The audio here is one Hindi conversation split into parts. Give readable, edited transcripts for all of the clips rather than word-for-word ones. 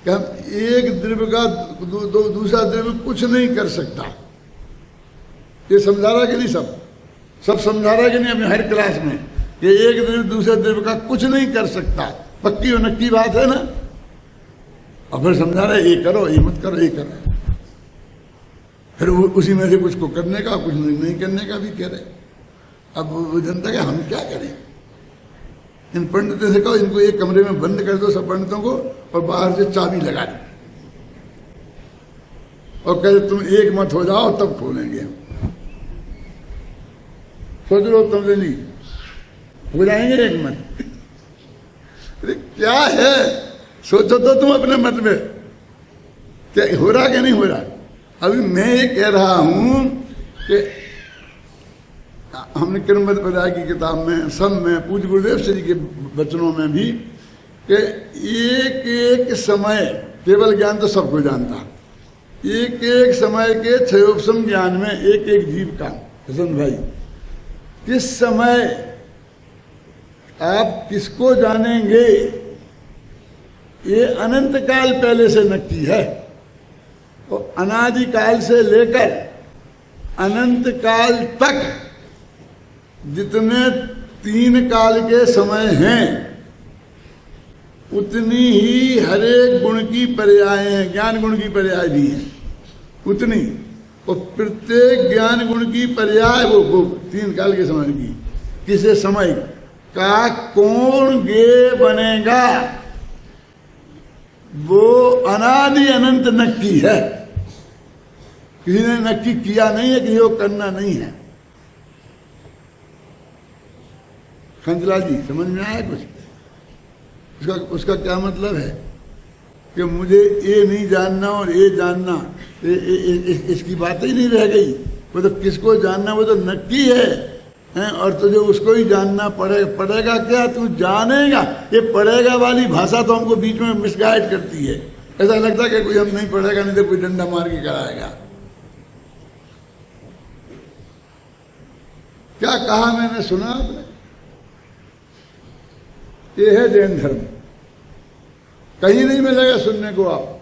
कि हम एक द्रव्य का दूसरा द्रव्य कुछ नहीं कर सकता। ये समझा रहा कि नहीं? सब समझा रहा कि नहीं अपने हर क्लास में कि एक द्रव्य दूसरे द्रव्य का कुछ नहीं कर सकता। पक्की और नक्की बात है ना? और फिर समझा रहा है ये करो, ये मत करो, ये करो। फिर उसी में से कुछ को करने का, कुछ नहीं करने का भी कह रहे। अब वो जनता के हम क्या करें? इन पंडितों से कहो इनको एक कमरे में बंद कर दो, सब पंडितों को, और बाहर से चाबी लगा दो और कहते तुम एक मत हो जाओ तब खोलेंगे हम। सोच लो तुमसे नहीं हो जाएंगे एक मत। अरे क्या है, सोचो तो तुम अपने मत में क्या हो रहा क्या नहीं हो रहा। अभी मैं ये कह रहा हूं कि हमने क्रमबद्ध पदाय की किताब में, सब में, पूज्य गुरुदेव श्री के वचनों में भी कि एक एक समय, केवल ज्ञान तो सबको जानता, एक एक समय के क्षयोपशम ज्ञान में एक एक जीव का, हसन भाई, किस समय आप किसको जानेंगे ये अनंत काल पहले से नक्की है। और अनादि काल से लेकर अनंत काल तक जितने 3 काल के समय हैं उतनी ही हर एक गुण की पर्याय हैं, ज्ञान गुण की पर्याय भी हैं उतनी। और प्रत्येक ज्ञान गुण की पर्याय वो 3 काल के समय की, किसे समय का कौन गे बनेगा वो अनादि अनंत नक्की है। किसी ने नक्की किया नहीं है, किसी को करना नहीं है। खंजलाल जी समझ में आया कुछ? उसका क्या मतलब है कि मुझे ये नहीं जानना और ये जानना, इसकी बात ही नहीं रह गई। वो तो किसको जानना वो तो नक्की है, और तुझे उसको ही जानना पड़ेगा क्या? तू जानेगा। ये पढ़ेगा वाली भाषा तो हमको बीच में मिसगाइड करती है। ऐसा लगता है कि कोई हम नहीं पढ़ेगा, नहीं तो कोई डंडा मार के कराएगा। क्या कहा मैंने, सुना आपने? ये है जैन धर्म। कहीं नहीं मिलेगा सुनने को। आप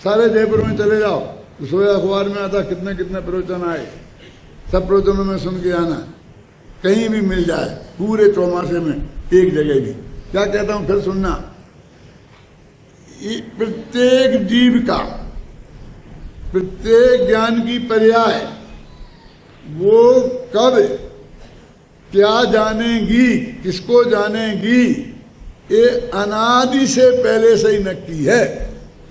सारे जयपुर में चले जाओ तो सोया अखबार में आता कितने कितने प्रवचन आए, सब प्रवचनों में सुन के आना। कहीं भी मिल जाए पूरे चौमासे में एक जगह भी। क्या कहता हूं फिर सुनना, प्रत्येक जीव का, प्रत्येक ज्ञान की पर्याय वो कब क्या जानेगी, किसको जानेगी, ये अनादि से पहले से ही नक्की है।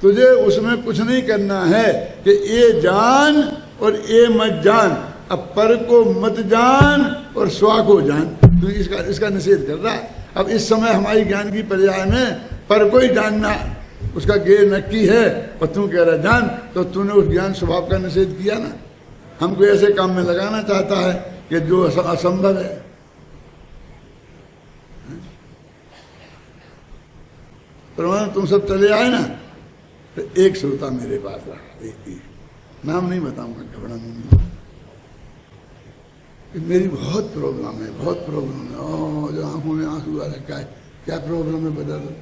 तुझे उसमें कुछ नहीं करना है कि ये जान और ये मत जान। अब पर को मत जान और स्वा को जान। तू इसका निषेध कर रहा है। अब इस समय हमारी ज्ञान की पर्याय में पर को ही जानना उसका गे नक्की है, और तू कह रहा जान, तो तूने उस ज्ञान स्वभाव का निषेध किया ना। हमको ऐसे काम में लगाना चाहता है कि जो असंभव है। परमानंद तुम सब चले आए ना, तो एक श्रोता मेरे पास रहा, एक नाम नहीं बताऊंगा, घबरा नहीं। मेरी बहुत प्रॉब्लम है, बहुत प्रॉब्लम है। ओ जो आंखों में आंसू आ रखा है, क्या प्रॉब्लम है बता दो।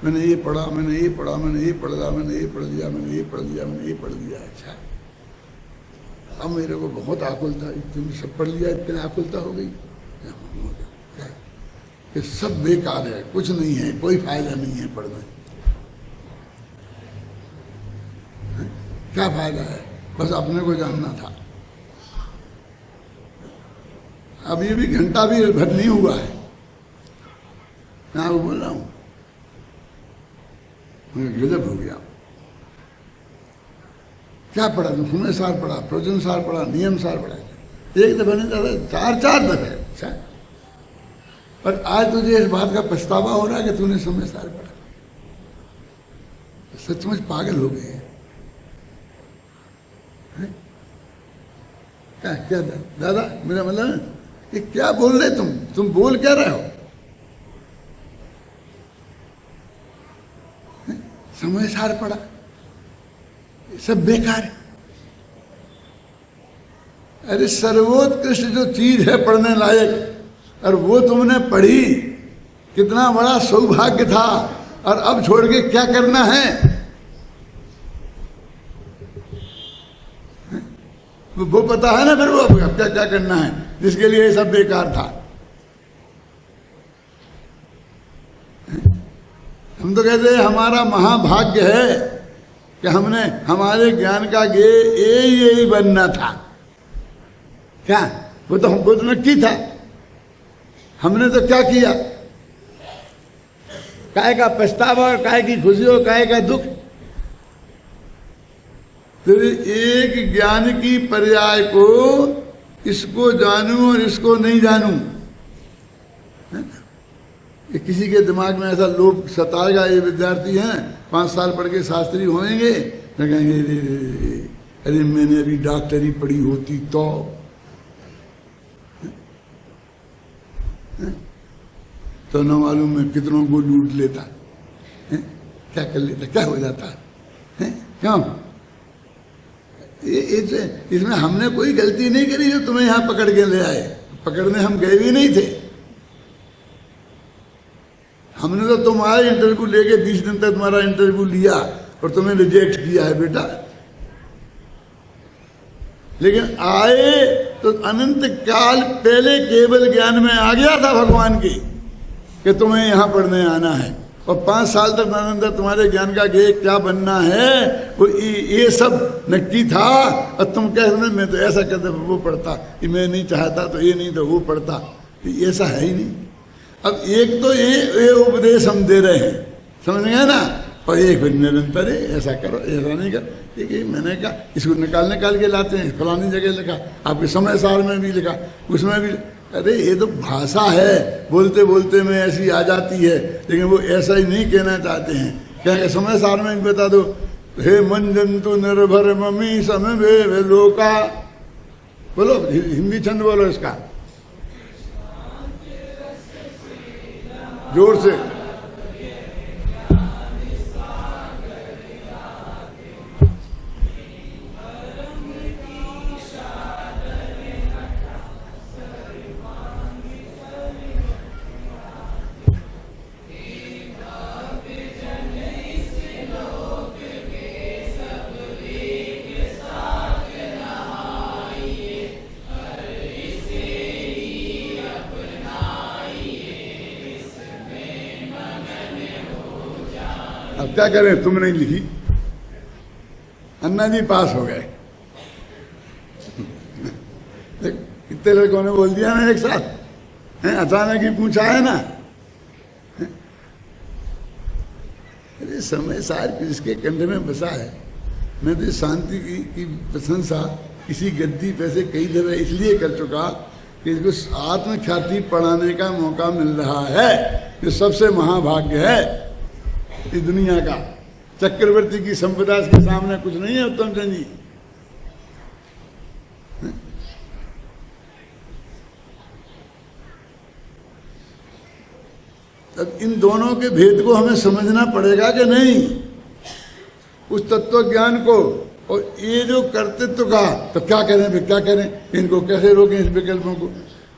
मैंने ये पढ़ा, मैंने ये पढ़ा, मैंने ये पढ़ लिया, मैंने ये पढ़ लिया, मैंने ये पढ़ लिया, मैंने ये पढ़ लिया। अच्छा, अब मेरे को बहुत आकुलता, तुमने सब पढ़ लिया, इतनी आकुलता हो गई। ये सब बेकार है, कुछ नहीं है, कोई फायदा नहीं है पढ़ने। क्या फायदा है, बस अपने को जानना था। अब ये भी घंटा भी भर नहीं हुआ है, मैं आपको बोल रहा हूं, मुझे गजब हो गया। क्या पढ़ा? सुने सार पढ़ा, प्रवचन सार पढ़ा, नियम सार पढ़ा, एक दफा नहीं था, 4 दफे। अच्छा, पर आज तुझे इस बात का पछतावा हो रहा है कि तूने समय सार पढ़ा। सचमुच पागल हो गए। क्या दादा, मेरा मतलब ये क्या बोल रहे तुम बोल क्या रहे हो? समय सार पढ़ा, सब बेकार है। अरे सर्वोत्कृष्ट जो चीज है पढ़ने लायक, और वो तुमने पढ़ी, कितना बड़ा सौभाग्य था। और अब छोड़ के क्या करना है? वो पता है ना फिर वो अब क्या क्या करना है, जिसके लिए ये सब बेकार था। हम तो कहते हैं हमारा महाभाग्य है कि हमने हमारे ज्ञान का यही बनना था। क्या वो तो हमको तो नक्की था, हमने तो क्या किया, काहे का पछतावा और काहे की खुशी और काहे का दुख। तो एक ज्ञान की पर्याय को इसको जानूं और इसको नहीं जानूं, है ना? कि किसी के दिमाग में ऐसा लोभ सताएगा, ये विद्यार्थी हैं 5 साल पढ़ के शास्त्री होंगे तो कहेंगे अरे मैंने अभी डॉक्टरी पढ़ी होती तो न मालूम मैं कितनों को लूट लेता है? क्या कर लेता, क्या हो जाता है? क्यों? इसमें हमने कोई गलती नहीं करी जो तुम्हें यहां पकड़ के ले आए। पकड़ने हम गए भी नहीं थे, हमने तो तुम्हारे इंटरव्यू लेके 20 दिन तक तुम्हारा इंटरव्यू लिया और तुम्हें रिजेक्ट किया है बेटा। लेकिन आए तो अनंत काल पहले केवल ज्ञान में आ गया था भगवान की कि तुम्हें यहां पढ़ने आना है, और 5 साल तक अंदर तुम्हारे ज्ञान का गे क्या बनना है वो ये सब नक्की था। और तुम कह रहे मैं तो ऐसा करता वो पढ़ता, मैं नहीं चाहता तो ये नहीं तो वो पढ़ता, ऐसा है ही नहीं। अब एक तो ये उपदेश हम दे रहे हैं, समझ गए ना, और एक फिर निरंतर है ऐसा करो ऐसा नहीं कर। ठीक है, मैंने कहा इसको निकाल के लाते हैं, फलानी जगह लिखा, आपके समय सार में भी लिखा, उसमें भी। अरे ये तो भाषा है, बोलते बोलते में ऐसी आ जाती है, लेकिन वो ऐसा ही नहीं कहना चाहते हैं। क्या समय सार में भी बता दो, हे मन जंतु निर्भर मम्मी समय वे लोका, बोलो हिंदी छंद बोलो इसका जोर से। अब क्या करें, तुम नहीं लिखी, अन्ना जी पास हो गए। कितने लड़कों ने बोल दिया ना एक साथ, अचानक ही पूछा है ना। अरे समय सार किसके कंठ में बसा है। मैं तो शांति की प्रशंसा किसी गद्दी पे से कई दफे इसलिए कर चुका कि इसको आत्मख्याति पढ़ाने का मौका मिल रहा है, जो सबसे महाभाग्य है इस दुनिया का। चक्रवर्ती की संपदा के सामने कुछ नहीं है उत्तम चंद जी। अब इन दोनों के भेद को हमें समझना पड़ेगा कि नहीं, उस तत्व ज्ञान को। और ये जो कर्तृत्व का, तो क्या करें फिर, क्या करें, इनको कैसे रोकें इस विकल्पों को।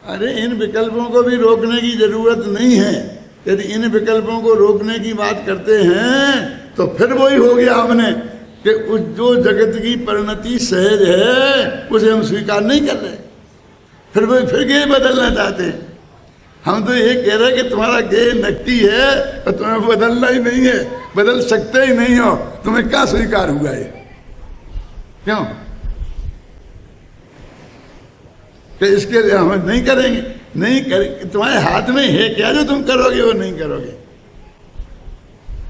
अरे इन विकल्पों को भी रोकने की जरूरत नहीं है। यदि इन विकल्पों को रोकने की बात करते हैं तो फिर वही हो गया हमने कि उस जो जगत की परिणति सहज है उसे हम स्वीकार नहीं कर रहे, फिर वही फिर गे बदलना चाहते हैं। हम तो ये कह रहे हैं कि तुम्हारा गे नकटी है और तुम्हें बदलना ही नहीं है, बदल सकते ही नहीं हो, तुम्हें क्या स्वीकार हुआ ये, क्यों कि इसके लिए हम नहीं करेंगे, नहीं कर, तुम्हारे हाथ में है क्या जो तुम करोगे वो नहीं करोगे।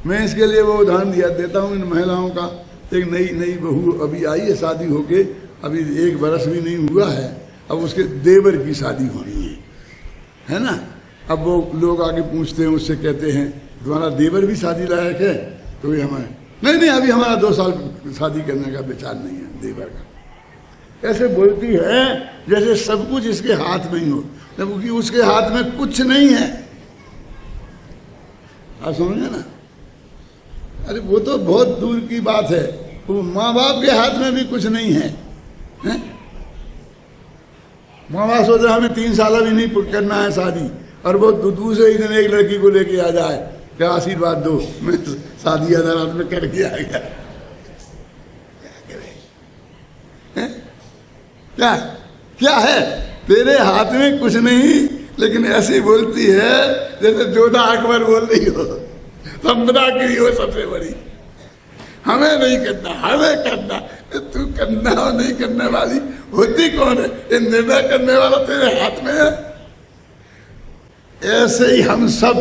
मैं इसके लिए वो उदाहरण देता हूँ इन महिलाओं का। एक नई बहू अभी आई है शादी होके, अभी 1 बरस भी नहीं हुआ है, अब उसके देवर की शादी होनी है ना। अब वो लोग आगे पूछते हैं, उससे कहते हैं तुम्हारा देवर भी शादी लायक है, तो ये हमारे नहीं अभी हमारा 2 साल शादी करने का विचार नहीं है देवर का। ऐसे बोलती है जैसे सब कुछ इसके हाथ में ही हो, जबकि उसके हाथ में कुछ नहीं है। आप समझे ना। अरे वो तो बहुत दूर की बात है, वो माँ बाप के हाथ में भी कुछ नहीं है, माँ बाप सोच रहे हमें 3 साल अभी नहीं करना है शादी, और वो दूसरे ही दिन एक लड़की को लेके आ जाए, क्या आशीर्वाद दो, मैं शादी अदालत में करके आ गया। क्या करें, क्या क्या है? तेरे हाथ में कुछ नहीं, लेकिन ऐसी बोलती है जैसे जोधा अकबर बोल रही हो, संपदा की हो सबसे बड़ी। हमें नहीं करना, हमें करना। तू करना और नहीं करने वाली होती कौन है? ये निर्णय करने वाला तेरे हाथ में है। ऐसे ही हम सब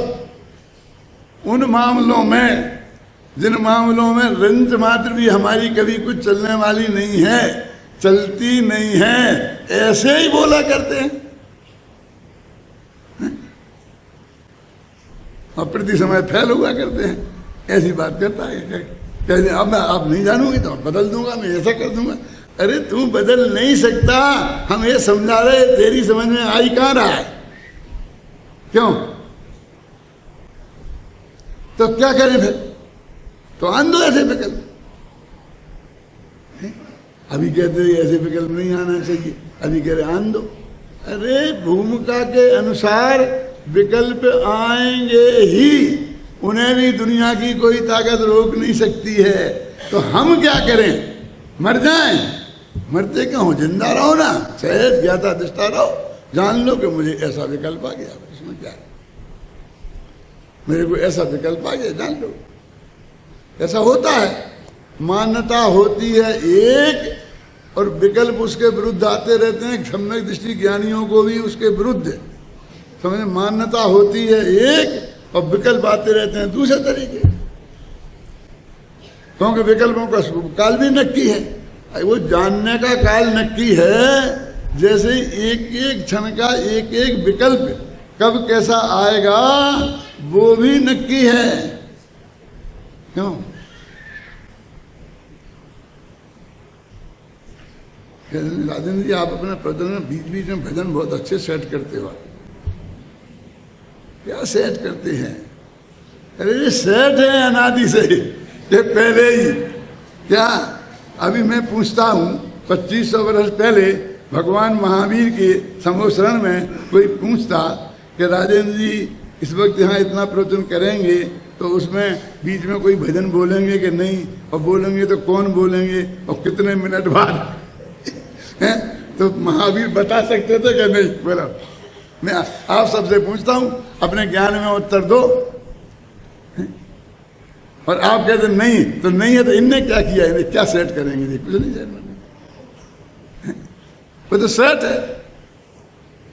उन मामलों में, जिन मामलों में रंज मात्र भी हमारी कभी कुछ चलने वाली नहीं है, चलती नहीं है, ऐसे ही बोला करते हैं और प्रति समय फैल हुआ करते हैं। ऐसी बात करता है, कहते अब मैं आप नहीं जानूंगी तो बदल दूंगा, मैं ऐसा कर दूंगा। अरे तू बदल नहीं सकता, हम ये समझा रहे, तेरी समझ में आई कहाँ रहा है? क्यों? तो क्या करें फिर? तो आन दो ऐसे विकल्प। अभी कहते ऐसे विकल्प नहीं आना चाहिए, अभी कह रहे आन दो। अरे भूमिका के अनुसार विकल्प आएंगे ही, उन्हें भी दुनिया की कोई ताकत रोक नहीं सकती है। तो हम क्या करें? मर जाएं? मरते क्यों हो? जिंदा रहो ना, सहज ज्ञाता दृष्टा रहो, जान लो कि मुझे ऐसा विकल्प आ गया, इसमें क्या है? मेरे को ऐसा विकल्प आ गया, जान लो। ऐसा होता है, मान्यता होती है एक और विकल्प उसके विरुद्ध आते रहते हैं। सम्यक दृष्टि ज्ञानियों को भी उसके विरुद्ध समझ, मान्यता होती है एक और विकल्प आते रहते हैं दूसरे तरीके, क्योंकि विकल्पों का काल भी नक्की है। वो जानने का काल नक्की है, जैसे एक एक क्षण का एक एक विकल्प कब कैसा आएगा वो भी नक्की है। क्यों? राजेंद्र जी, आप अपने प्रवचन में बीच बीच में भजन बहुत अच्छे सेट करते हो। क्या सेट करते हैं? अरे ये सेट है अनादि से, ये पहले ही। क्या अभी मैं पूछता हूँ, 2500 वर्ष पहले भगवान महावीर के संवत्सरण में कोई पूछता कि राजेंद्र जी इस वक्त यहाँ इतना प्रवचन करेंगे, तो उसमें बीच में कोई भजन बोलेंगे कि नहीं, और बोलेंगे तो कौन बोलेंगे और कितने मिनट बाद है? तो महावीर बता सकते थे कि नहीं? बोला मैं आप सबसे पूछता हूँ, अपने ज्ञान में उत्तर दो। और आप कहते नहीं, तो नहीं है तो इनने क्या किया, इन्हें क्या सेट करेंगे जी? कुछ नहीं सेट करना, वो तो सेट है।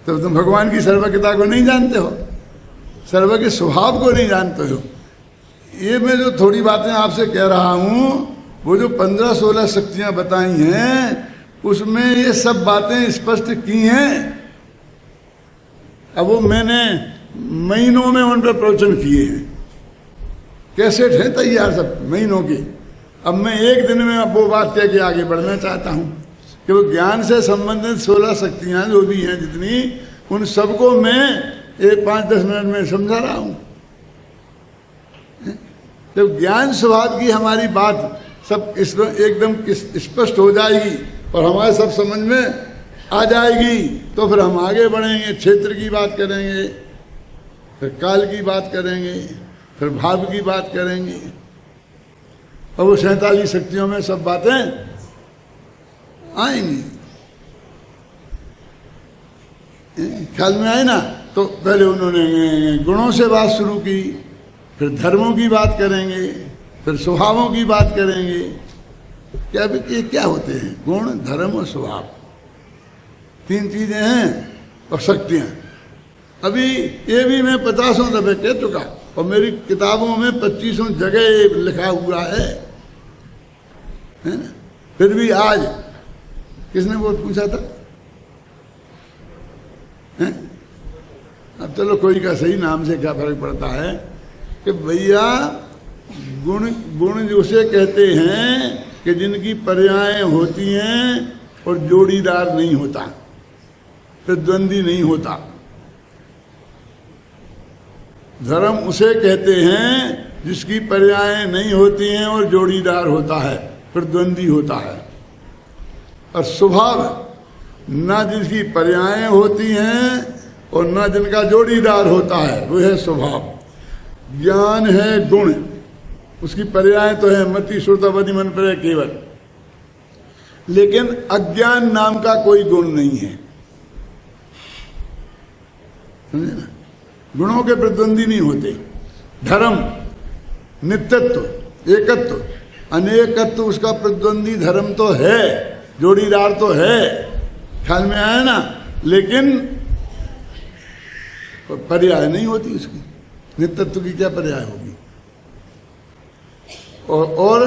तो तुम भगवान की सर्वज्ञता को नहीं जानते हो, सर्व के स्वभाव को नहीं जानते हो। ये मैं जो थोड़ी बातें आपसे कह रहा हूँ, वो जो 15-16 शक्तियाँ बताई हैं, उसमें ये सब बातें स्पष्ट की हैं। अब वो मैंने महीनों में उन पर प्रवचन किए हैं, कैसेट है तैयार सब महीनों की। अब मैं एक दिन में अब वो बात कह के आगे बढ़ना चाहता हूँ कि वो ज्ञान से संबंधित 16 शक्तियाँ जो भी हैं जितनी, उन सबको मैं 5-10 मिनट में समझा रहा हूँ। जब ज्ञान स्वभाव की हमारी बात सब एकदम स्पष्ट हो जाएगी और हमारे सब समझ में आ जाएगी, तो फिर हम आगे बढ़ेंगे। क्षेत्र की बात करेंगे, फिर काल की बात करेंगे, फिर भाव की बात करेंगे, और वो 47 शक्तियों में सब बातें आएंगी। ख्याल में आए ना? तो पहले उन्होंने गुणों से बात शुरू की, फिर धर्मों की बात करेंगे, फिर स्वभावों की बात करेंगे। क्या होते हैं? गुण, धर्म और स्वभाव, 3 चीजें हैं और शक्तियां। अभी ये भी मैं 50 दफे कह चुका, और मेरी किताबों में 25 जगह लिखा हुआ है ना? फिर भी आज किसने वो पूछा था? है? अब चलो कोई का सही, नाम से क्या फर्क पड़ता है कि भैया गुण उसे कहते हैं कि जिनकी पर्याय होती हैं और जोड़ीदार नहीं होता, फिर द्वंद्वी नहीं होता। धर्म उसे कहते हैं जिसकी पर्याय नहीं होती हैं और जोड़ीदार होता है, फिर द्वंद्वी होता है। और स्वभाव ना जिसकी पर्याय होती हैं और ना जिनका जोड़ीदार होता है, वो है स्वभाव। ज्ञान है गुण, उसकी पर्याय तो है मति श्रुता बुद्धि मन पर केवल। लेकिन अज्ञान नाम का कोई गुण नहीं है, समझे ना। गुणों के प्रतिद्वंदी नहीं होते। धर्म, नित्यत्व, एकत्व, अनेकत्व उसका प्रतिद्वंदी धर्म तो है, जोड़ीदार तो है, ख्याल में आया ना। लेकिन पर्याय नहीं होती उसकी। नित्यत्व की क्या पर्याय होगी। और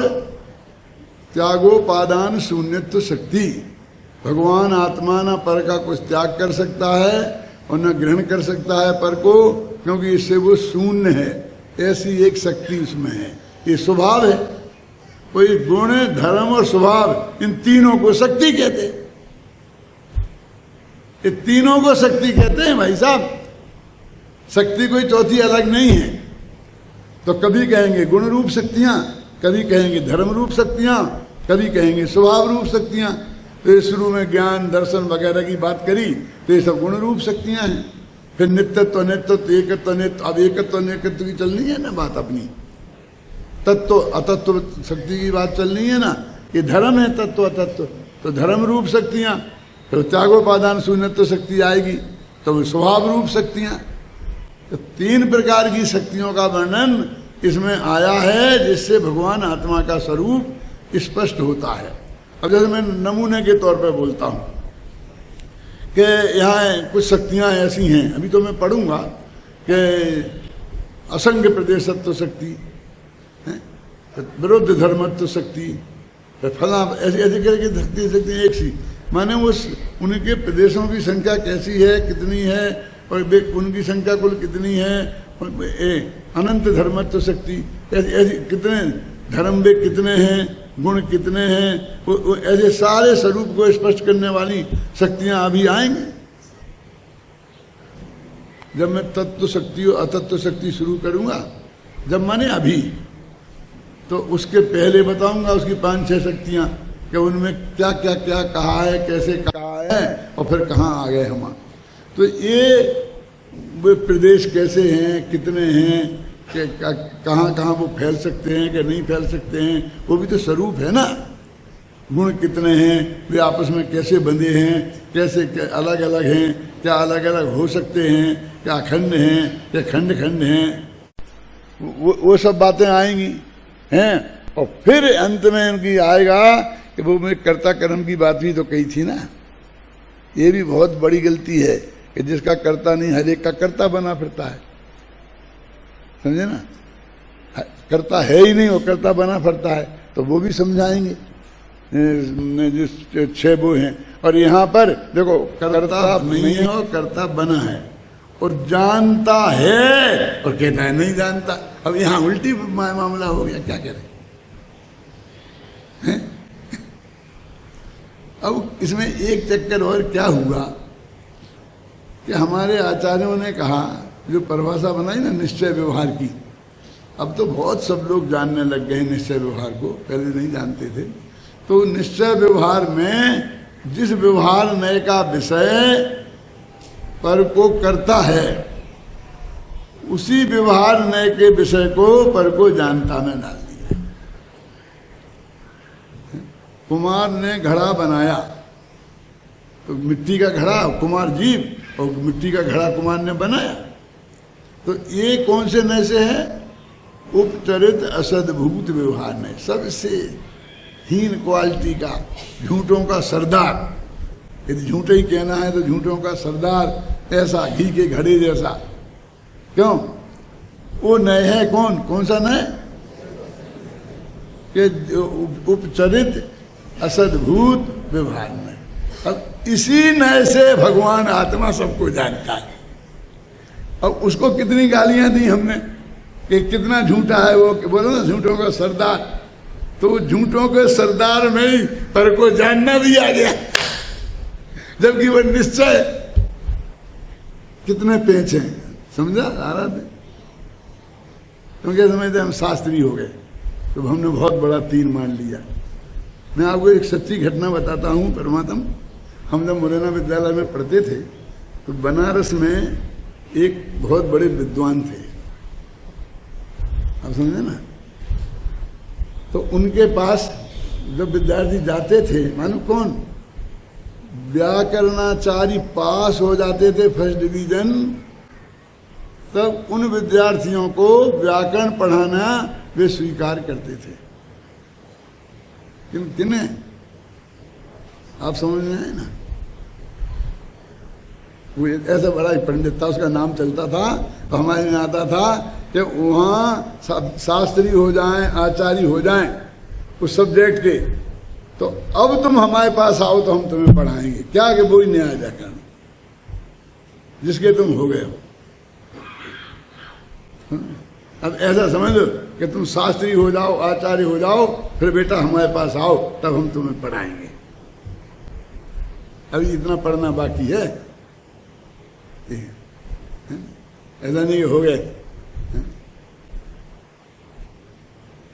त्यागोपादान शून्यत्व शक्ति, भगवान आत्मा न पर का कुछ त्याग कर सकता है और न ग्रहण कर सकता है पर को, क्योंकि इससे वो शून्य है। ऐसी एक शक्ति उसमें है। ये स्वभाव है। कोई गुण, धर्म और स्वभाव, इन तीनों को शक्ति कहते हैं। ये तीनों को शक्ति कहते हैं भाई साहब। शक्ति कोई चौथी अलग नहीं है। तो कभी कहेंगे गुण रूप शक्तियां, कभी कहेंगे धर्म रूप शक्तियां, कभी कहेंगे स्वभाव रूप शक्तियां। तो ये शुरू में ज्ञान, दर्शन वगैरह की बात करी, तो ये सब गुण रूप शक्तियां हैं। फिर नित्यत्व, अनित्यत्व, एकत्व, अनित्व। अब एकत्व अनित्यत्व की चलनी है ना बात अपनी। तत्व अतत्व शक्ति की बात चलनी है ना। ये धर्म है तत्व अतत्व, तो धर्म रूप शक्तियां। तो त्यागोपादान शून्यत्व शक्ति आएगी, तो वो स्वभाव रूप शक्तियां। तो तीन प्रकार की शक्तियों का वर्णन इसमें आया है, जिससे भगवान आत्मा का स्वरूप स्पष्ट होता है। अब जैसे मैं नमूने के तौर पर बोलता हूं कि यहाँ कुछ शक्तियां ऐसी हैं, अभी तो मैं पढ़ूंगा कि असंग प्रदेशत्व शक्ति, विरुद्ध धर्मत्व शक्ति, फला, ऐसी ऐसी करके शक्ति एक सी, माने उस उनके प्रदेशों की संख्या कैसी है, कितनी है, और उनकी संख्या कुल कितनी है। अनंत धर्मत्व शक्ति, ऐसी कितने धर्म वे कितने हैं, गुण कितने हैं, वो ऐसे सारे स्वरूप को स्पष्ट करने वाली शक्तियां अभी आएंगी। जब मैं तत्व शक्ति और अतत्व शक्ति शुरू करूंगा, जब माने अभी, तो उसके पहले बताऊंगा उसकी 5-6 शक्तियां कि उनमें क्या क्या क्या कहा है, कैसे कहा है, और फिर कहाँ आ गए हम। तो ये वो प्रदेश कैसे हैं, कितने हैं, कहाँ कहाँ वो फैल सकते हैं कि नहीं फैल सकते हैं, वो भी तो स्वरूप है ना। गुण कितने हैं, वे आपस में कैसे बंधे हैं, कैसे अलग अलग हैं, क्या अलग अलग हो सकते हैं, क्या अखंड हैं, क्या खंड खंड हैं, वो सब बातें आएंगी हैं। और फिर अंत में उनकी आएगा कि वो मैं कर्ता कर्म की बात भी तो कही थी ना। ये भी बहुत बड़ी गलती है कि जिसका कर्ता नहीं, हर एक का कर्ता बना फिरता है, समझे ना। कर्ता है ही नहीं, वो कर्ता बना फिरता है। तो वो भी समझाएंगे जिस 6 वो हैं। और यहाँ पर देखो, कर्ता नहीं है और कर्ता बना है, और जानता है और कहता है नहीं जानता। अब यहाँ उल्टी मामला हो गया, क्या करें हैं? अब इसमें एक चक्कर और क्या हुआ कि हमारे आचार्यों ने कहा, जो परिभाषा बनाई ना निश्चय व्यवहार की, अब तो बहुत सब लोग जानने लग गए निश्चय व्यवहार को, पहले नहीं जानते थे। तो निश्चय व्यवहार में जिस व्यवहार नय का विषय पर को करता है, उसी व्यवहार नय के विषय को पर को जानता में डाल दिया। कुमार ने घड़ा बनाया, तो मिट्टी का घड़ा कुमार जीव, और मिट्टी का घड़ा कुमार ने बनाया। तो ये कौन से नय से है? उपचरित असदभूत व्यवहार नय, सबसे हीन क्वालिटी का, झूठों का सरदार। यदि झूठे ही कहना है तो झूठों का सरदार, ऐसा घी के घड़े जैसा। क्यों? वो नय है कौन सा नय? कि उपचरित असदभूत व्यवहार नय। अब इसी नय से भगवान आत्मा सबको जानता है। अब उसको कितनी गालियां दी हमने कि कितना झूठा है वो, बोलो ना झूठों का सरदार। तो झूठों के सरदार में ही पर को जानना भी आ गया, जबकि वो निश्चय कितने पेच हैं, समझा आ रहा था। क्योंकि समझते हम शास्त्री हो गए, तो हमने बहुत बड़ा तीर मान लिया। मैं आपको एक सच्ची घटना बताता हूँ। परमात्म, हम जब मुरैना विद्यालय में पढ़ते थे, तो बनारस में एक बहुत बड़े विद्वान थे, आप समझे ना। तो उनके पास जब विद्यार्थी जाते थे, मानो कौन, व्याकरणाचार्य पास हो जाते थे फर्स्ट डिवीजन, तब उन विद्यार्थियों को व्याकरण पढ़ाना वे स्वीकार करते थे। किन्हें, आप समझ में आए ना? वो ऐसा बड़ा ही पंडित था, उसका नाम चलता था, तो हमारे में आता था कि वहाँ शास्त्री हो जाएं, आचार्य हो जाएं उस सब्जेक्ट के, तो अब तुम हमारे पास आओ तो हम तुम्हें पढ़ाएंगे। क्या कि वो ही न्याय व्याकरण जिसके तुम हो गए हो। अब ऐसा समझ लो कि तुम शास्त्री हो जाओ, आचार्य हो जाओ, फिर बेटा हमारे पास आओ, तब हम तुम्हें पढ़ाएंगे। अभी इतना पढ़ना बाकी है, ऐसा नहीं हो गए।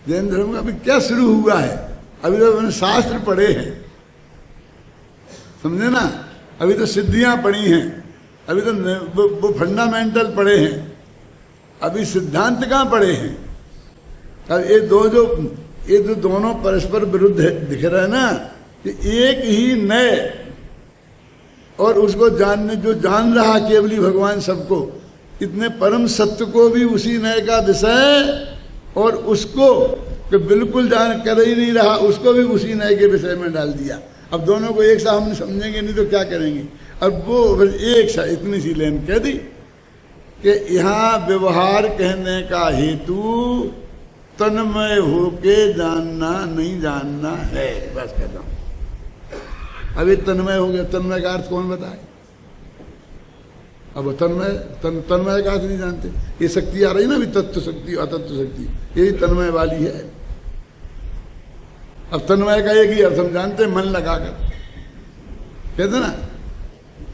जैन धर्म का अभी क्या शुरू हुआ है? अभी तो मैंने शास्त्र पढ़े हैं, समझे ना? अभी तो सिद्धियां पढ़ी हैं, अभी तो वो फंडामेंटल पढ़े हैं, अभी सिद्धांत कहाँ पढ़े हैं? अब ये जो दोनों परस्पर विरुद्ध दिख रहे हैं ना, कि एक ही नए, और उसको जानने, जो जान रहा केवली भगवान सबको, इतने परम सत्य को भी उसी नए का विषय, और उसको कि बिल्कुल जान कर ही नहीं रहा, उसको भी उसी नए के विषय में डाल दिया। अब दोनों को एक साथ हम समझेंगे नहीं तो क्या करेंगे? अब वो एक साथ इतनी सी लाइन कह दी कि यहाँ व्यवहार कहने का हेतु तन्मय होके जानना नहीं जानना है, बस कहता हूँ। अभी तन्मय हो गया, तन्मय का अर्थ कौन बताए? अब तन्मय का अर्थ नहीं जानते। ये शक्ति आ रही ना, अभी तत्व शक्ति अतत्व शक्ति, यही तन्मय वाली है। अब तन्मय का एक ही अर्थ हम जानते, मन लगाकर कहते ना,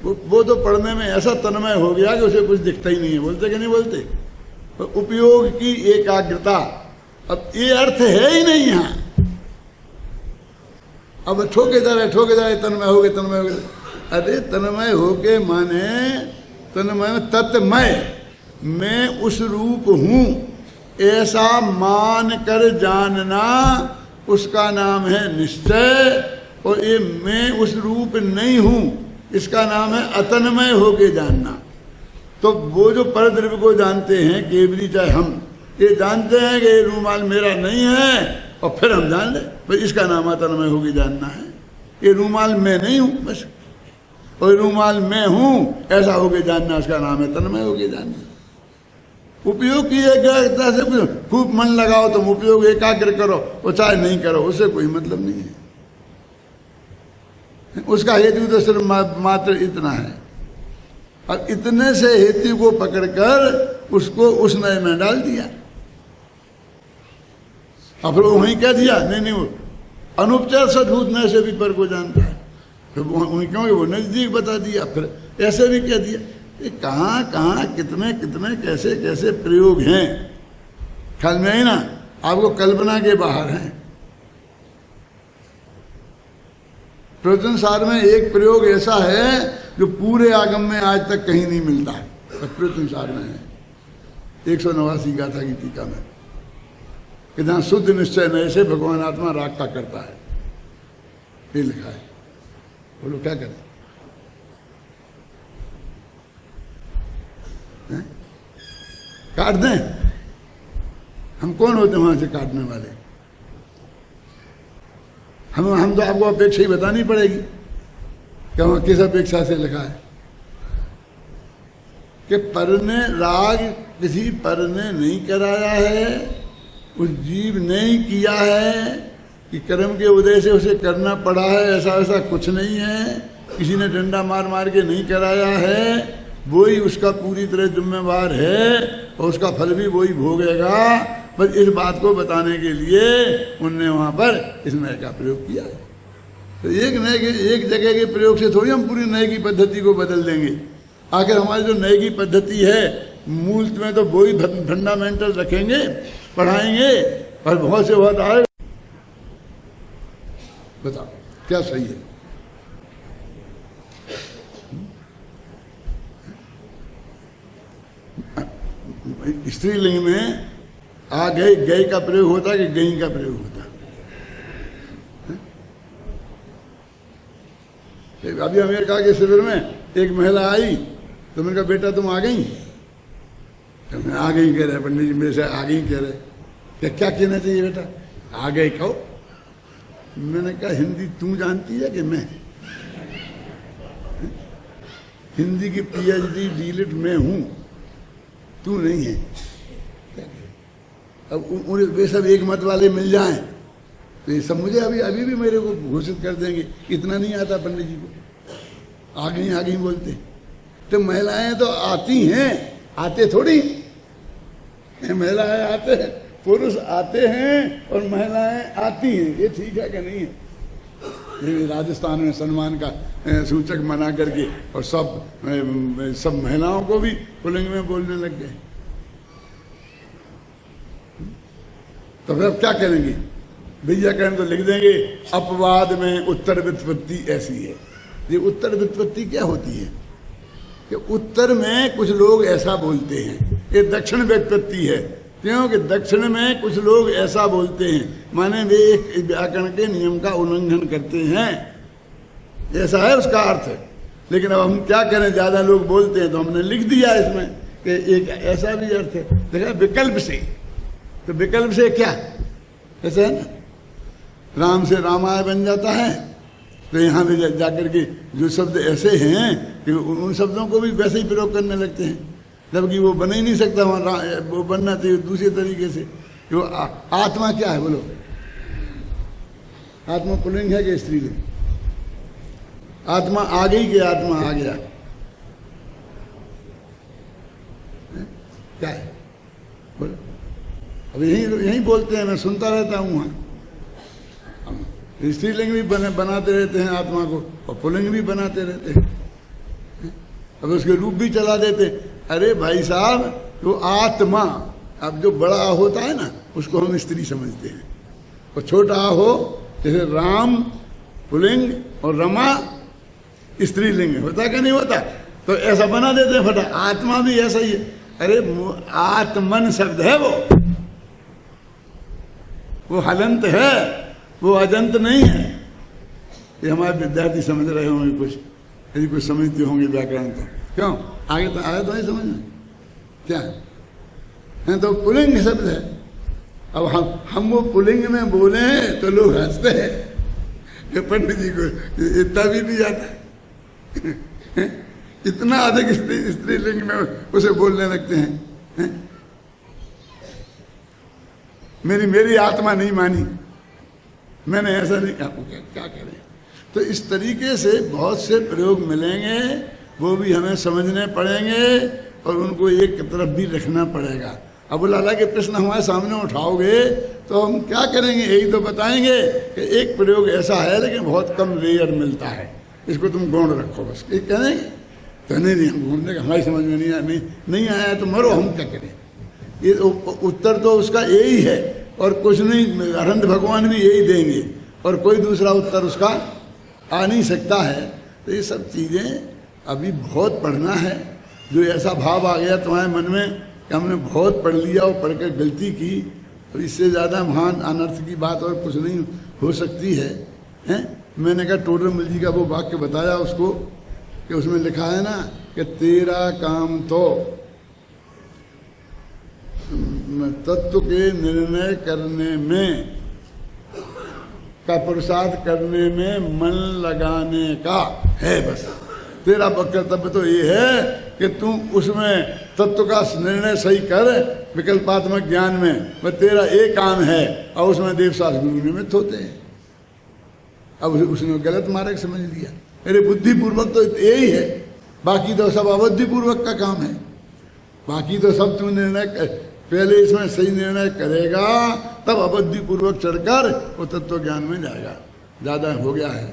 वो तो पढ़ने में ऐसा तन्मय हो गया कि उसे कुछ दिखता ही नहीं है। बोलते कि नहीं बोलते? तो उपयोग की एकाग्रता, अब ये अर्थ है ही नहीं यहाँ। अब ठोके जा रहे तन्मय हो गए, तन्मय हो गए। अरे तन्मय हो के माने तन्मय में तत्मय, मैं उस रूप हूं ऐसा मान कर जानना, उसका नाम है निश्चय। और ये मैं उस रूप नहीं हूं, इसका नाम है अतन्मय होके जानना। तो वो जो परद्रव्य को जानते हैं, केवली चाहे हम, ये जानते हैं कि ये रूमाल मेरा नहीं है, और फिर हम जान ले भाई इसका नाम अतन्मय होके जानना है। ये रूमाल मैं नहीं हूं बस, और रूमाल मैं हूं ऐसा होके जानना, उसका नाम है तन्मय होके जानना। उपयोग की एकाग्रता से खूब मन लगाओ, तुम उपयोग एकाग्र करो, और चाहे नहीं करो, उससे कोई मतलब नहीं है। उसका हेतु तो सिर्फ मात्र इतना है। अब इतने से हेतु को पकड़कर उसको उस नए में डाल दिया। अब फिर वहीं कह दिया नहीं वो अनुपचार सद्भूत नए से भी पर को जानता है। फिर क्योंकि वो नजदीक बता दिया, फिर ऐसे भी कह दिया। ये कहाँ कहाँ कितने कितने कैसे कैसे प्रयोग हैं, ख्याल में आई ना? आपको कल्पना के बाहर हैं। प्रवचन सार में एक प्रयोग ऐसा है जो पूरे आगम में आज तक कहीं नहीं मिलता है, प्रवचन सार में है 189 गाथा की टीका में, कि जहाँ शुद्ध निश्चय नए से भगवान आत्मा रागता करता है, ये लिखा है। बोलो क्या करें? काट दें? हम कौन होते हैं वहां से काटने वाले? हम तो आपको अपेक्षा ही बतानी पड़ेगी कि वहां किस अपेक्षा से लिखा है कि पर ने राग किसी पर ने नहीं कराया है, उस जीव ने ही किया है, कि कर्म के उदय से उसे करना पड़ा है, ऐसा ऐसा कुछ नहीं है। किसी ने डंडा मार मार के नहीं कराया है, वही उसका पूरी तरह जिम्मेवार है, और उसका फल भी वही भोगेगा। बस इस बात को बताने के लिए उनने वहाँ पर इस नए का प्रयोग किया है। तो एक जगह के प्रयोग से थोड़ी हम पूरी नए की पद्धति को बदल देंगे। आखिर हमारी जो नए की पद्धति है, मूल में तो वही फंडामेंटल रखेंगे, पढ़ाएंगे, और बहुत से बहुत आए। बताओ क्या सही है? स्त्रीलिंग में आ गए, गए का प्रयोग होता है कि गई का प्रयोग होता है? अभी अमेरिका के शिविर में एक महिला आई तो मैंने कहा बेटा तुम आ गई? तो मैं आ गई कह रहे पंडित जी, मेरे से आ गई कह रहे। क्या कहना चाहिए बेटा? आ गए कहो। मैंने कहा हिंदी तू जानती है कि मैं? हिंदी की पीएचडी डीलिट मैं हूं, तू नहीं है। अब वे सब एक मत वाले मिल जाएं तो ये सब मुझे अभी भी मेरे को घोषित कर देंगे। इतना नहीं आता पंडित जी को, आ गई बोलते। तो महिलाएं तो आती हैं, आते थोड़ी महिलाएं आते हैं, पुरुष आते हैं और महिलाएं आती हैं। ये ठीक है कि नहीं है? राजस्थान में सम्मान का सूचक मना करके और सब महिलाओं को भी पुल्लिंग में बोलने लग गए। तो फिर अब क्या करेंगे? भैया कहें तो लिख देंगे अपवाद में उत्तर व्युत्पत्ति ऐसी है। ये उत्तर व्युत्पत्ति क्या होती है कि उत्तर में कुछ लोग ऐसा बोलते हैं, ये दक्षिण व्युत्पत्ति है। क्योंकि दक्षिण में कुछ लोग ऐसा बोलते हैं, माने वे एक व्याकरण के नियम का उल्लंघन करते हैं, ऐसा है उसका अर्थ। लेकिन अब हम क्या करें, ज्यादा लोग बोलते हैं तो हमने लिख दिया इसमें कि एक ऐसा भी अर्थ है। देखा विकल्प से, तो विकल्प से क्या ऐसा है ना, राम से रामाय बन जाता है। तो यहाँ भी जाकर के जो शब्द ऐसे हैं कि उन शब्दों को भी वैसे ही प्रयोग करने लगते हैं, जबकि वो बन ही नहीं सकता। वहाँ वो बनना चाहिए दूसरे तरीके से। जो आत्मा क्या है बोलो? आत्मा पुल्लिंग है कि स्त्रीलिंग? आत्मा आ गई कि आत्मा आ गया? क्या है बोलो? अब यही बोलते हैं, मैं सुनता रहता हूँ। वहाँ स्त्रीलिंग भी बनाते रहते हैं आत्मा को, और पुल्लिंग भी बनाते रहते हैं। अब उसके रूप भी चला देते। अरे भाई साहब, तो आत्मा, अब जो बड़ा होता है ना उसको हम स्त्री समझते हैं, और छोटा हो जैसे राम पुल्लिंग और रमा स्त्रीलिंग होता है कि नहीं होता? तो ऐसा बना देते हैं फटा। आत्मा भी ऐसा ही है। अरे आत्मन शब्द है, वो हलंत है, वो अजंत नहीं है। ये हमारे विद्यार्थी समझ रहे होंगे कुछ, यदि कुछ समझते होंगे व्याकरण तो। क्यों आगे तो आया तो नहीं समझ में क्या है? तो पुल्लिंग शब्द है। अब हम वो पुल्लिंग में बोले तो लोग हंसते हैं कि पंडित जी को इतना भी नहीं आता। इतना अधिक स्त्रीलिंग में उसे बोलने लगते हैं। मेरी आत्मा नहीं मानी, मैंने ऐसा नहीं कहा। क्या करें? तो इस तरीके से बहुत से प्रयोग मिलेंगे, वो भी हमें समझने पड़ेंगे और उनको एक तरफ भी रखना पड़ेगा। अब लाला के प्रश्न हमारे सामने उठाओगे तो हम क्या करेंगे? यही तो बताएंगे कि एक प्रयोग ऐसा है लेकिन बहुत कम रेयर मिलता है, इसको तुम गौण रखो बस। एक कहेंगे तो नहीं हम घूमने का हमारी समझ में नहीं आया तो मरो, हम क्या करें? ये उत्तर तो उसका यही है और कुछ नहीं। अनंत भगवान भी यही देंगे और कोई दूसरा उत्तर उसका आ नहीं सकता है। तो ये सब चीज़ें अभी बहुत पढ़ना है। जो ऐसा भाव आ गया तुम्हारे मन में कि हमने बहुत पढ़ लिया और पढ़ कर गलती की, और इससे ज़्यादा महान अनर्थ की बात और कुछ नहीं हो सकती है, हैं? मैंने कहा टोडरमल जी का वो वाक्य बताया उसको कि उसमें लिखा है ना कि तेरा काम तो तत्व के निर्णय करने में का पुरुषार्थ करने में मन लगाने का है। बस तेरा कर्तव्य तो ये है कि तू उसमें तत्व का निर्णय सही कर, विकल्पात्मक ज्ञान में बस तेरा एक काम है, और उसमें देवशास्त्र गुरु निमित्त होते हैं। अब उसने गलत मार्ग समझ लिया। अरे बुद्धिपूर्वक तो यही है, बाकी तो सब अबुद्धिपूर्वक का काम है। बाकी तो सब तू निर्णय पहले इसमें सही निर्णय करेगा तब अबुद्धिपूर्वक चढ़कर वो तत्व ज्ञान में जाएगा। ज़्यादा हो गया है।